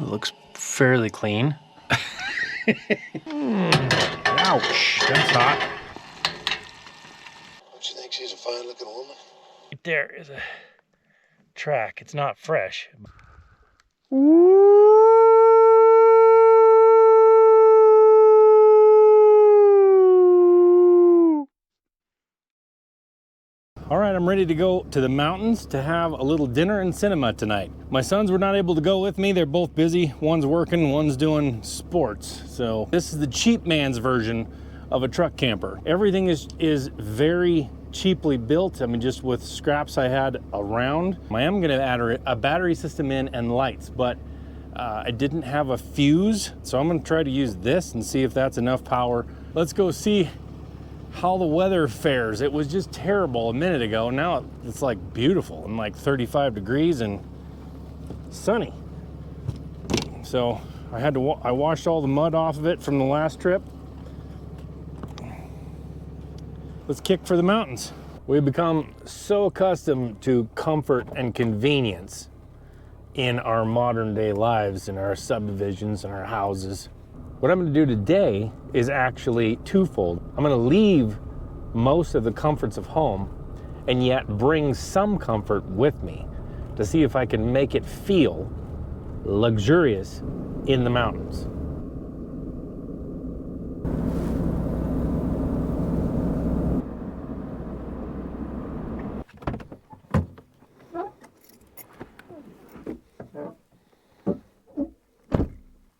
It looks fairly clean. Ouch, that's hot. Don't you think she's a fine looking woman? There is a track. It's not fresh. All right, I'm ready to go to the mountains to have a little dinner and cinema tonight. My sons were not able to go with me. They're both busy. One's working, one's doing sports. So this is the cheap man's version of a truck camper. Everything is very cheaply built. I mean, just with scraps I had around. I am gonna add a battery system in and lights, but I didn't have a fuse. So I'm gonna try to use this and see if that's enough power. Let's go see how the weather fares. It was just terrible a minute ago. Now it's like beautiful and like 35 degrees and sunny. So I washed all the mud off of it from the last trip. Let's kick for the mountains. We've become so accustomed to comfort and convenience in our modern day lives, in our subdivisions and our houses. What I'm going to do today is actually twofold. I'm going to leave most of the comforts of home and yet bring some comfort with me to see if I can make it feel luxurious in the mountains.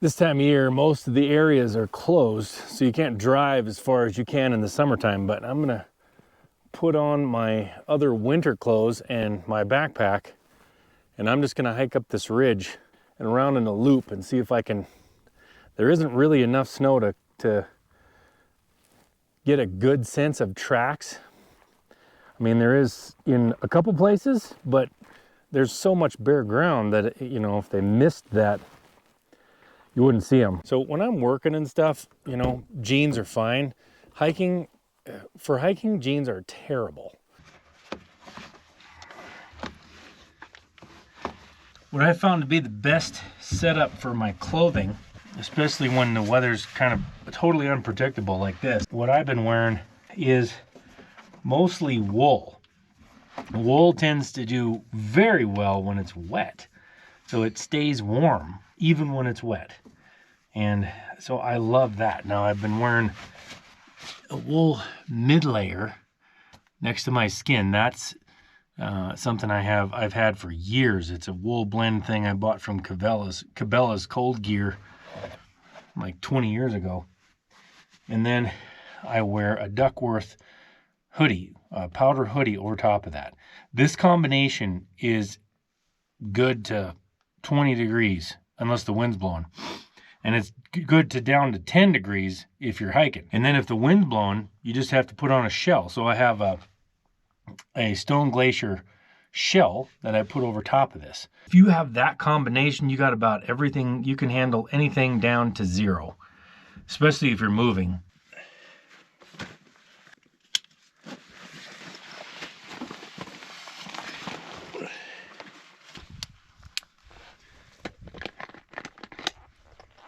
This time of year, most of the areas are closed, so you can't drive as far as you can in the summertime, but I'm gonna put on my other winter clothes and my backpack, and I'm just gonna hike up this ridge and around in a loop and see if I can. There isn't really enough snow to get a good sense of tracks. I mean, there is in a couple places, but there's so much bare ground that, you know, if they missed that, you wouldn't see them. So when I'm working and stuff, you know, jeans are fine. For hiking, jeans are terrible. What I found to be the best setup for my clothing, especially when the weather's kind of totally unpredictable like this, what I've been wearing is mostly wool. Wool tends to do very well when it's wet, so it stays warm even when it's wet. And so I love that. Now I've been wearing a wool mid layer next to my skin. That's something I've had for years. It's a wool blend thing I bought from Cabela's Cold Gear like 20 years ago. And then I wear a Duckworth hoodie, a powder hoodie over top of that. This combination is good to 20 degrees unless the wind's blowing. And it's good to down to 10 degrees if you're hiking. And then if the wind's blowing, you just have to put on a shell. So I have a Stone Glacier shell that I put over top of this. If you have that combination, you got about everything. You can handle anything down to 0, especially if you're moving.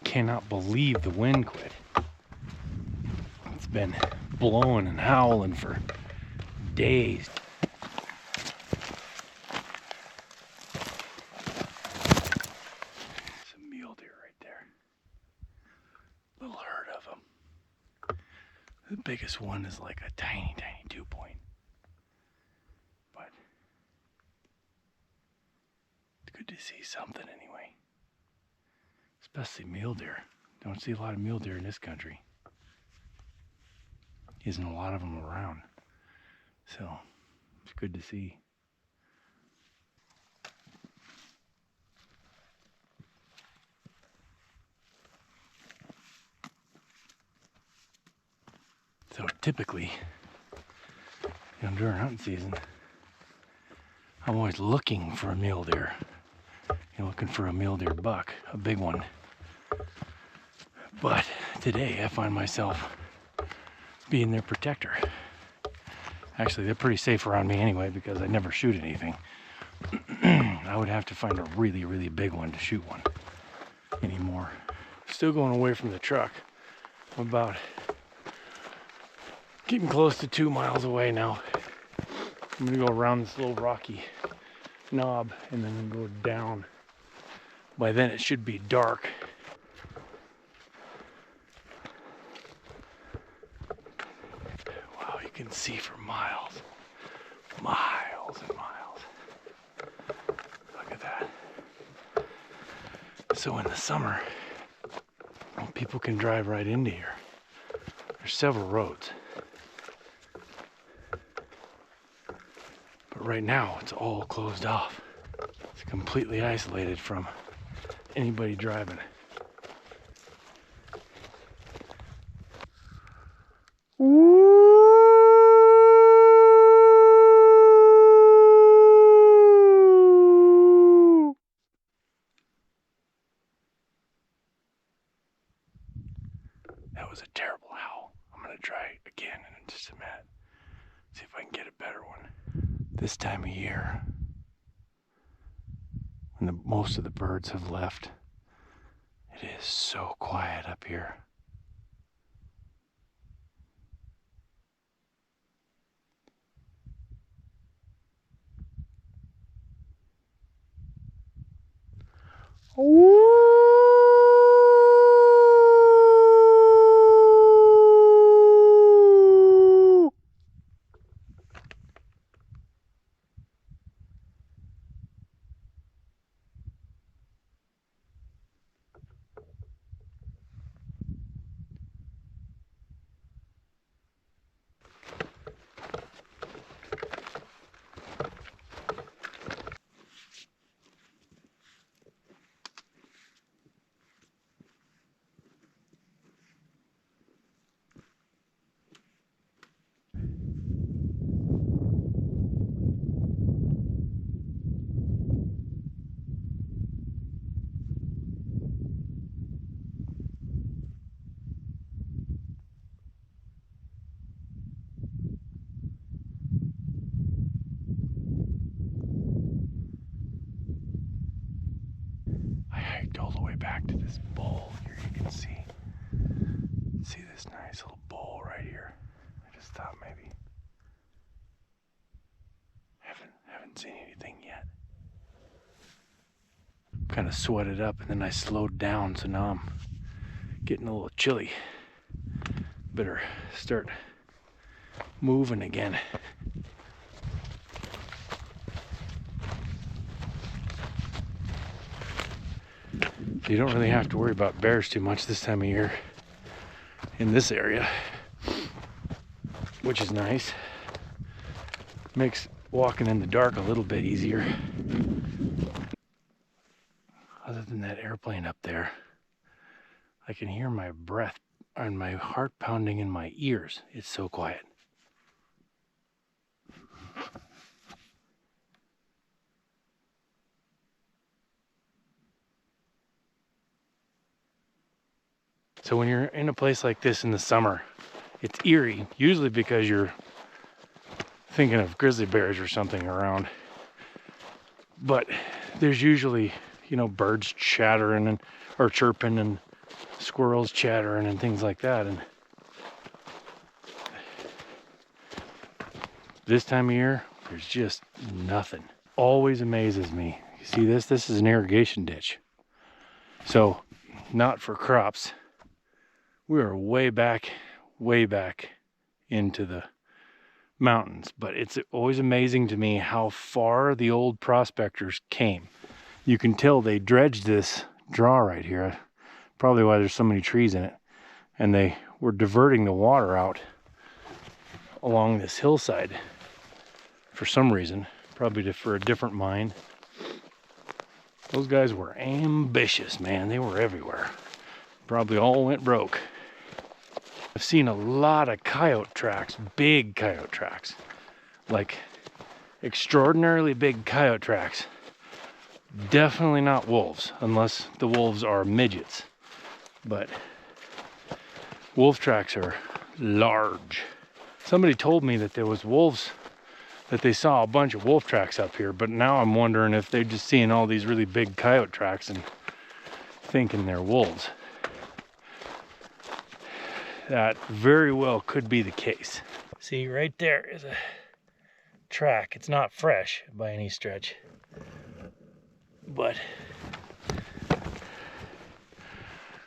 Cannot believe the wind quit. It's been blowing and howling for days. Some mule deer right there. Little herd of them. The biggest one is like a tiny 2-point. But it's good to see something anyway. Especially mule deer. Don't see a lot of mule deer in this country. Isn't a lot of them around. So it's good to see. So typically, you know, during hunting season, I'm always looking for a mule deer. You know, looking for a mule deer buck, a big one. But today I find myself being their protector. Actually, they're pretty safe around me anyway because I never shoot anything. I would have to find a really, really big one to shoot one. still going away from the truck. I'm about getting close to 2 miles away now. I'm gonna go around this little rocky knob and then go down. By then it should be dark. Wow, you can see for miles. Miles and miles. Look at that. So in the summer, people can drive right into here. There's several roads. But right now, it's all closed off. It's completely isolated from anybody driving. That was a terrible howl. I'm gonna try again in just a minute. See if I can get a better one. This time of year, when most of the birds have left, it is so quiet up here. All the way back to this bowl here. You can see this nice little bowl right here. I just thought maybe haven't seen anything yet. Kind of sweated up and then I slowed down, so now I'm getting a little chilly. Better start moving again. You don't really have to worry about bears too much this time of year in this area, which is nice. Makes walking in the dark a little bit easier. Other than that airplane up there, I can hear my breath and my heart pounding in my ears. It's so quiet. So when you're in a place like this in the summer, it's eerie, usually because you're thinking of grizzly bears or something around. But there's usually, birds chattering or chirping and squirrels chattering and things like that. And this time of year, there's just nothing. Always amazes me. You see this? This is an irrigation ditch. So not for crops. We are way back into the mountains, but it's always amazing to me how far the old prospectors came. You can tell they dredged this draw right here, probably why there's so many trees in it, and they were diverting the water out along this hillside for some reason, probably for a different mine. Those guys were ambitious, man. They were everywhere. Probably all went broke. I've seen a lot of coyote tracks, big coyote tracks, like extraordinarily big coyote tracks. Definitely not wolves, unless the wolves are midgets. But wolf tracks are large. Somebody told me that there was wolves, that they saw a bunch of wolf tracks up here, but now I'm wondering if they're just seeing all these really big coyote tracks and thinking they're wolves. that very well could be the case. See, right there is a track. It's not fresh by any stretch, but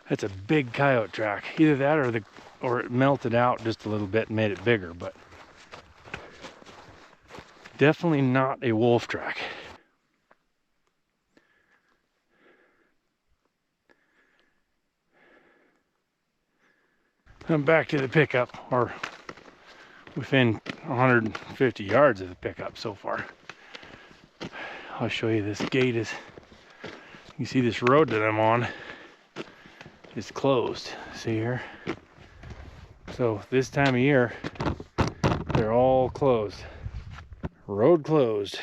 that's a big coyote track. Either that or it melted out just a little bit and made it bigger, but definitely not a wolf track. I'm back to the pickup, or within 150 yards of the pickup so far. I'll show you this gate is, you see this road that I'm on is closed. See here? So this time of year, they're all closed. Road closed.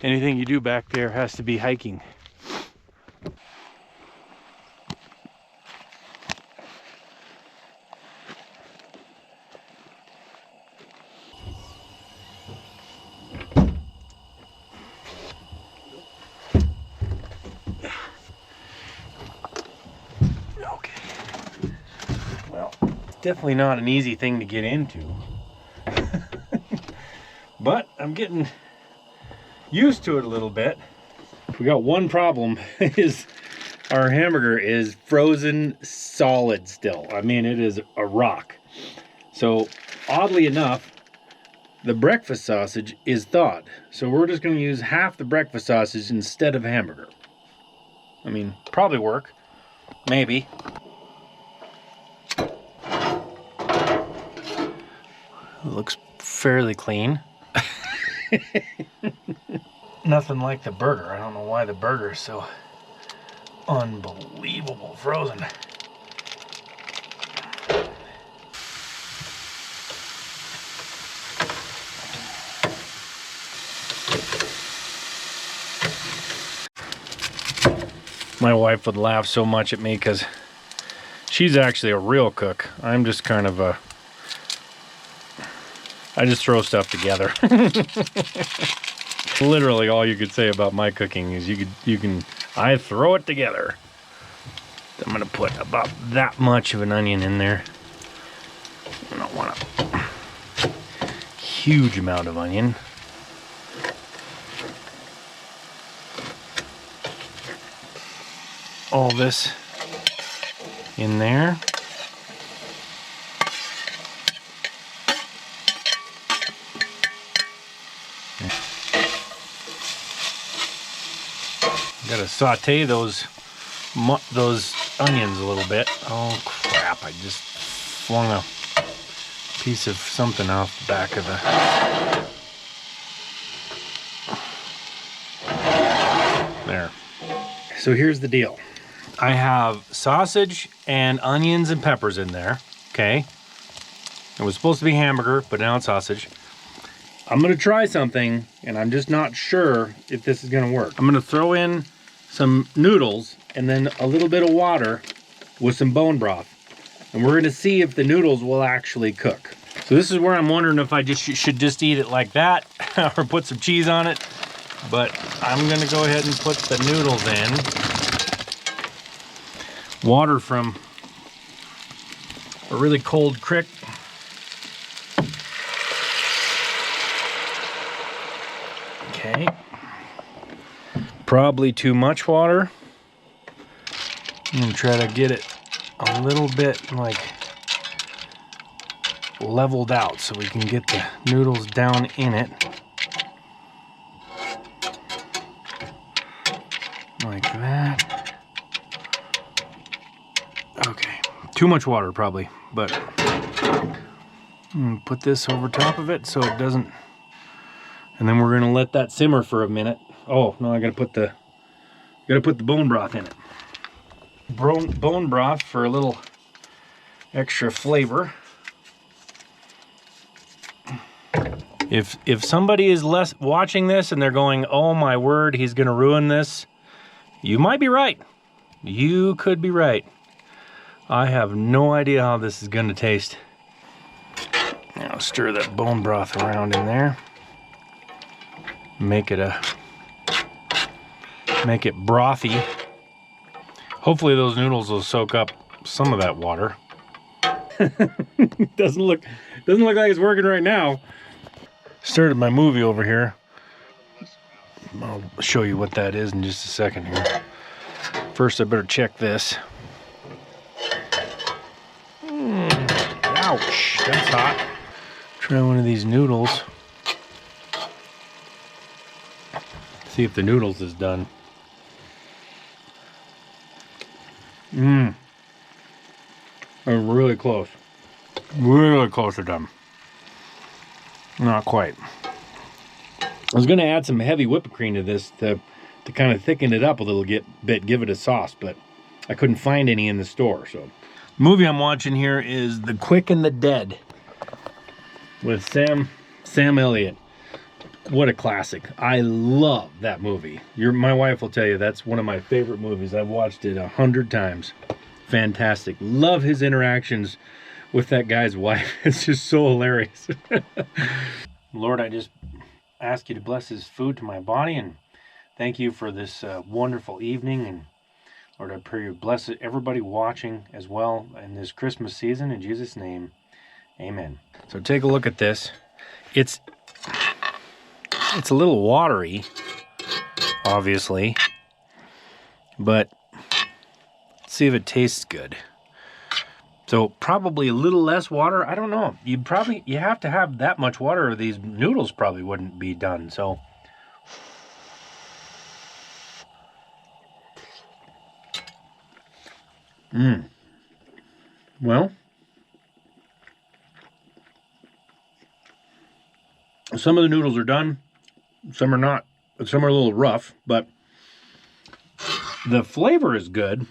Anything you do back there has to be hiking. Definitely not an easy thing to get into. But I'm getting used to it a little bit. We got one problem is our hamburger is frozen solid still. I mean, it is a rock. So oddly enough, the breakfast sausage is thawed. So we're just going to use half the breakfast sausage instead of hamburger. I mean, probably work. Maybe. Looks fairly clean. Nothing like the burger. I don't know why the burger is so unbelievable frozen. My wife would laugh so much at me because she's actually a real cook. I'm just kind of a... I just throw stuff together. Literally all you could say about my cooking is I throw it together. I'm gonna put about that much of an onion in there. I don't want a huge amount of onion. All this in there. Gotta saute those onions a little bit. Oh crap, I just flung a piece of something off the back of the... There. So here's the deal. I have sausage and onions and peppers in there, okay? It was supposed to be hamburger, but now it's sausage. I'm gonna try something, and I'm just not sure if this is gonna work. I'm gonna throw in some noodles and then a little bit of water with some bone broth. And we're gonna see if the noodles will actually cook. So this is where I'm wondering if I just should just eat it like that or put some cheese on it. But I'm gonna go ahead and put the noodles in. Water from a really cold creek. Okay. Probably too much water. I'm gonna try to get it a little bit like leveled out so we can get the noodles down in it. Like that. Okay, too much water probably, but I'm gonna put this over top of it so it doesn't, and then we're gonna let that simmer for a minute. Oh no, I gotta put the bone broth in it. Bone broth for a little extra flavor. If somebody is watching this and they're going, oh my word, he's gonna ruin this, you might be right. You could be right. I have no idea how this is gonna taste. Now stir that bone broth around in there. Make it brothy. Hopefully those noodles will soak up some of that water. doesn't look like it's working right now. Started my movie over here. I'll show you what that is in just a second here. First, I better check this. Ouch, that's hot. Try one of these noodles. See if the noodles is done. I'm really close. Really close to done. Not quite. I was gonna add some heavy whipped cream to this to kind of thicken it up a little bit, give it a sauce, but I couldn't find any in the store. So, the movie I'm watching here is The Quick and the Dead with Sam Elliott. What a classic! I love that movie. My wife will tell you that's one of my favorite movies. I've watched it 100 times. Fantastic. Love his interactions with that guy's wife. It's just so hilarious. Lord, I just ask you to bless this food to my body, and thank you for this wonderful evening. And Lord, I pray you bless everybody watching as well in this Christmas season. In Jesus' name, amen. So take a look at this. It's a little watery, obviously, but let's see if it tastes good. So probably a little less water. I don't know. You have to have that much water or these noodles probably wouldn't be done. So well, some of the noodles are done, some are not. Some are a little rough, but the flavor is good.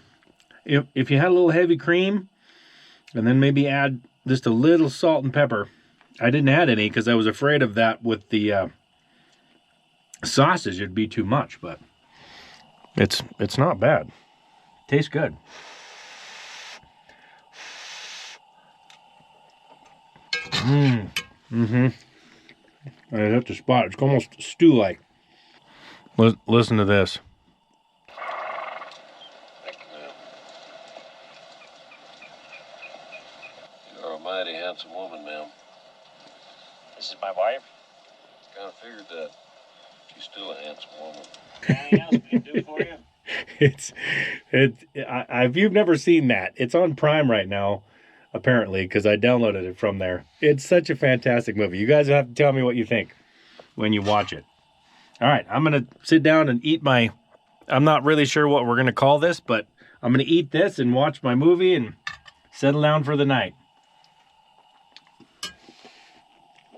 If you had a little heavy cream, and then maybe add just a little salt and pepper. I didn't add any because I was afraid of that with the sausage. It'd be too much, but it's not bad. Tastes good. I hit the spot. It's almost stew-like. Listen to this. You're a mighty handsome woman, ma'am. This is my wife. Kind of figured that. She's still a handsome woman. Anything else we can do for you? If you've never seen that, it's on Prime right now, apparently, because I downloaded it from there. It's such a fantastic movie. You guys have to tell me what you think when you watch it. All right, I'm going to sit down and eat I'm not really sure what we're going to call this, but I'm going to eat this and watch my movie and settle down for the night.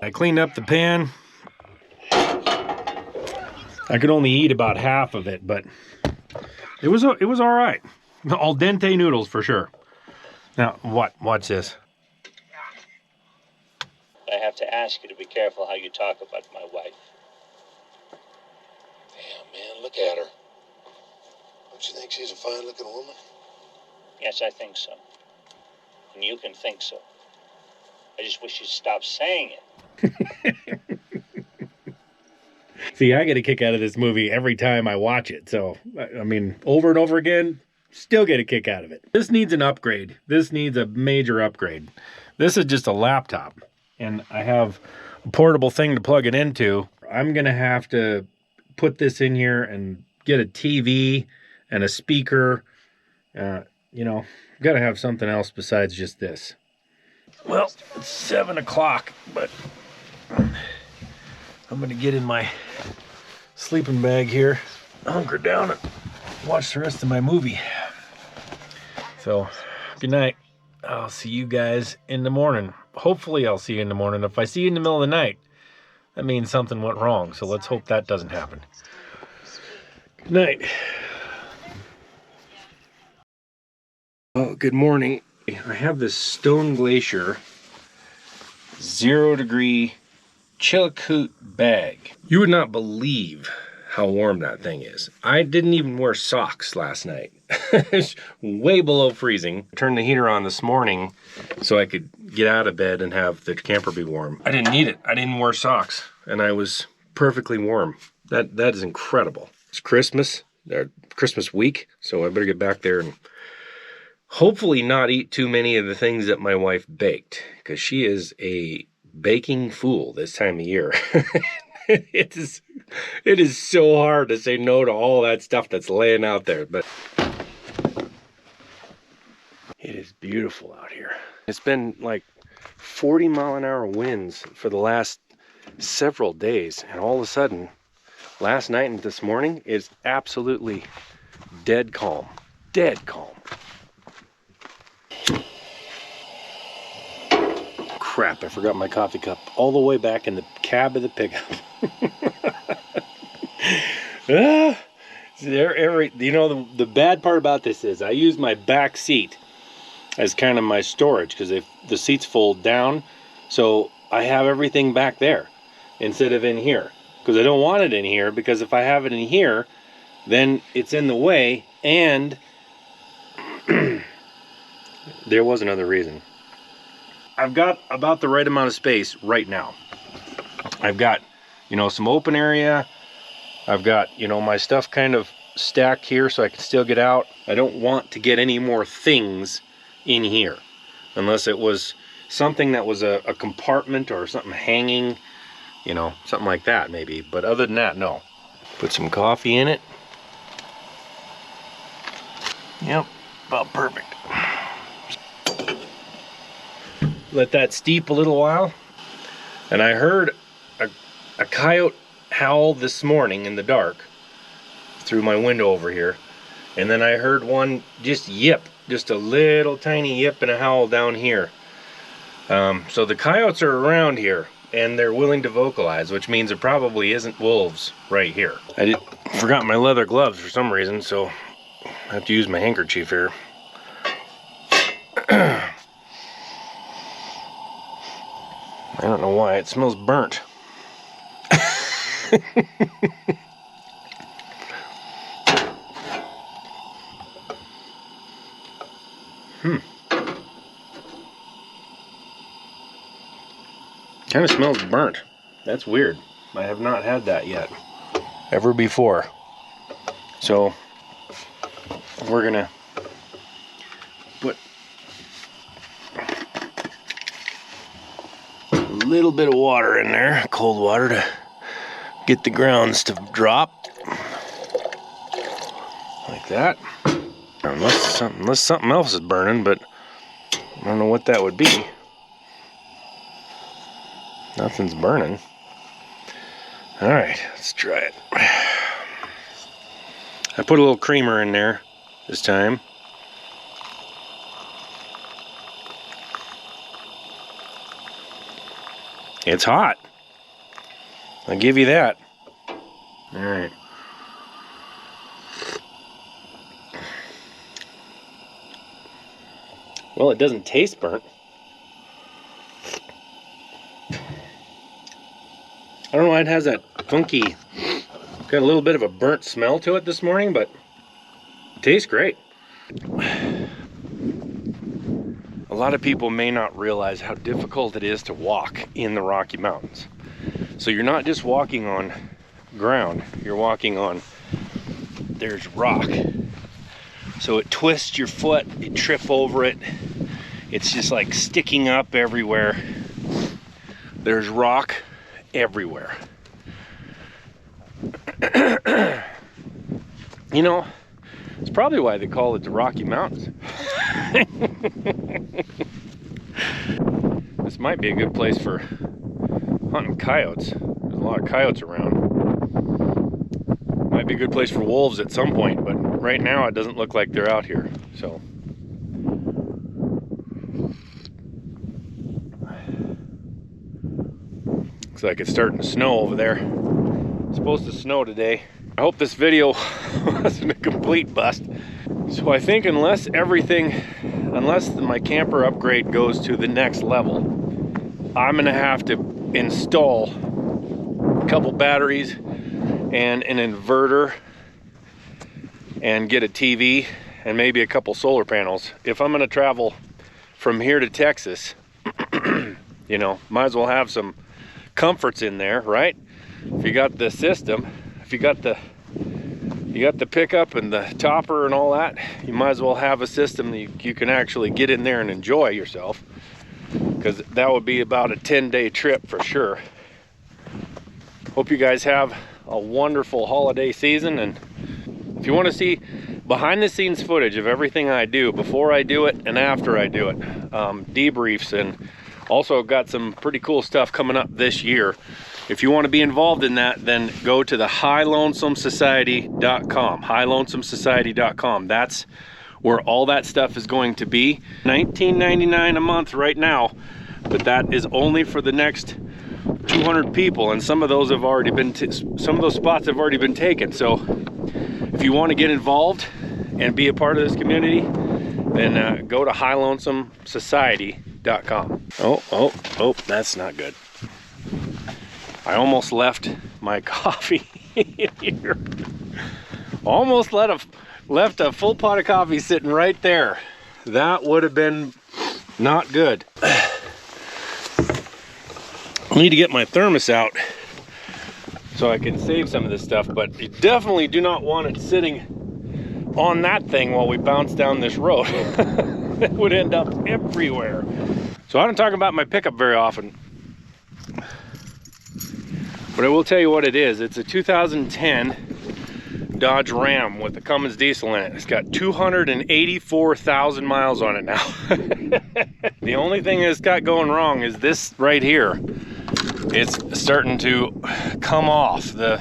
I cleaned up the pan. I could only eat about half of it, but it was all right. Al dente noodles for sure. Now, watch this. I have to ask you to be careful how you talk about my wife. Damn, man, look at her. Don't you think she's a fine-looking woman? Yes, I think so. And you can think so. I just wish you'd stop saying it. See, I get a kick out of this movie every time I watch it. So, I mean, over and over again, still get a kick out of it. This needs an upgrade. This needs a major upgrade. This is just a laptop, and I have a portable thing to plug it into. I'm going to have to put this in here and get a TV and a speaker. Got to have something else besides just this. Well, it's 7 o'clock, but I'm going to get in my sleeping bag here, hunker down, and watch the rest of my movie. So, good night. I'll see you guys in the morning. Hopefully I'll see you in the morning. If I see you in the middle of the night, that means something went wrong. So let's hope that doesn't happen. Good night. Oh, good morning. I have this Stone Glacier 0-degree Chillicoot bag. You would not believe how warm that thing is. I didn't even wear socks last night. It's way below freezing. I turned the heater on this morning so I could get out of bed and have the camper be warm. I didn't need it. I didn't wear socks, and I was perfectly warm. That is incredible. It's Christmas week, so I better get back there and hopefully not eat too many of the things that my wife baked, because she is a baking fool this time of year. It is so hard to say no to all that stuff that's laying out there, but it is beautiful out here. It's been like 40-mile-an-hour winds for the last several days, and all of a sudden, last night and this morning is absolutely dead calm. Dead calm. Crap, I forgot my coffee cup all the way back in the cab of the pickup. The bad part about this is I use my back seat as kind of my storage, because if the seats fold down, so I have everything back there instead of in here, because I don't want it in here, because if I have it in here, then it's in the way, and there was another reason. I've got about the right amount of space right now. I've got, some open area. I've got, my stuff kind of stacked here so I can still get out. I don't want to get any more things in here, unless it was something that was a compartment or something hanging, something like that maybe. But other than that, no. Put some coffee in it. Yep, about perfect. Let that steep a little while. And I heard a coyote howl this morning in the dark through my window over here. And then I heard one just yip, just a little tiny yip and a howl down here. So the coyotes are around here, and they're willing to vocalize, which means there probably isn't wolves right here. I forgot my leather gloves for some reason, so I have to use my handkerchief here. I don't know why, it smells burnt. Kind of smells burnt. That's weird. I have not had that yet, ever before. So we're gonna put a little bit of water in there, cold water, to get the grounds to drop like that. Unless something else is burning, but I don't know what that would be. Nothing's burning. All right, let's try it. I put a little creamer in there this time. It's hot. I'll give you that. All right. Well, it doesn't taste burnt. I don't know why it has that funky, got a little bit of a burnt smell to it this morning, but it tastes great. A lot of people may not realize how difficult it is to walk in the Rocky Mountains. So you're not just walking on ground, you're walking on, there's rock. So it twists your foot, you trip over it. It's just like sticking up everywhere. There's rock everywhere. It's probably why they call it the Rocky Mountains. This might be a good place for hunting coyotes. There's a lot of coyotes around. Might be a good place for wolves at some point, but right now it doesn't look like they're out here. So looks like it's starting to snow over there. It's supposed to snow today. I hope this video wasn't a complete bust. So I think unless my camper upgrade goes to the next level, I'm gonna have to install a couple batteries and an inverter and get a TV and maybe a couple solar panels. If I'm gonna travel from here to Texas, might as well have some comforts in there, right? If you got the system, if you got the you got the pickup and the topper and all that, you might as well have a system that you can actually get in there and enjoy yourself, because that would be about a 10-day trip for sure. Hope you guys have a wonderful holiday season, and if you want to see behind the scenes footage of everything I do before I do it and after I do it, debriefs, and also got some pretty cool stuff coming up this year. If you want to be involved in that, then go to the highlonesomesociety.com, highlonesomesociety.com. That's where all that stuff is going to be. $19.99 a month right now, but that is only for the next 200 people, and some of those have already been some of those spots have already been taken. So if you want to get involved and be a part of this community, then go to highlonesomesociety.com. Oh, that's not good. I almost left my coffee here. Almost left a full pot of coffee sitting right there. That would have been not good. I need to get my thermos out so I can save some of this stuff, but you definitely do not want it sitting on that thing while we bounce down this road. It would end up everywhere. So I don't talk about my pickup very often, but I will tell you what it is. It's a 2010 Dodge Ram with the Cummins diesel in it. It's got 284,000 miles on it now. The only thing it's got going wrong is this right here. It's starting to come off the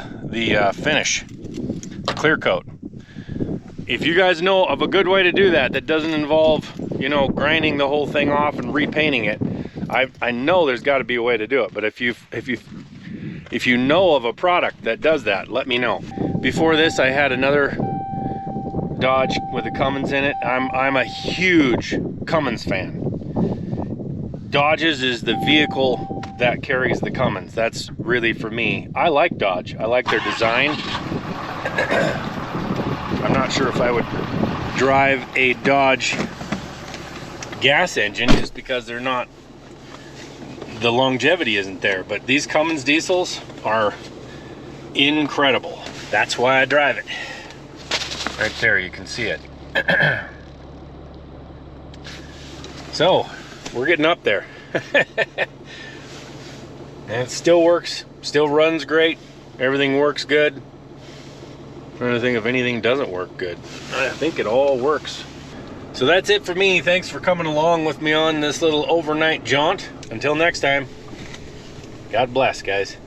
finish, the clear coat. If you guys know of a good way to do that doesn't involve, you know, grinding the whole thing off and repainting it, I know there's got to be a way to do it. But if you know of a product that does that, let me know. Before this, I had another Dodge with the Cummins in it. I'm a huge Cummins fan. Dodge's is the vehicle that carries the Cummins. That's really for me. I like Dodge. I like their design. I'm not sure if I would drive a Dodge gas engine just because they're not, the longevity isn't there, but these Cummins diesels are incredible. That's why I drive it. Right there, you can see it. So, we're getting up there. And it still works, still runs great. Everything works good. I'm trying to think if anything doesn't work good. I think it all works. So that's it for me. Thanks for coming along with me on this little overnight jaunt. Until next time, God bless, guys.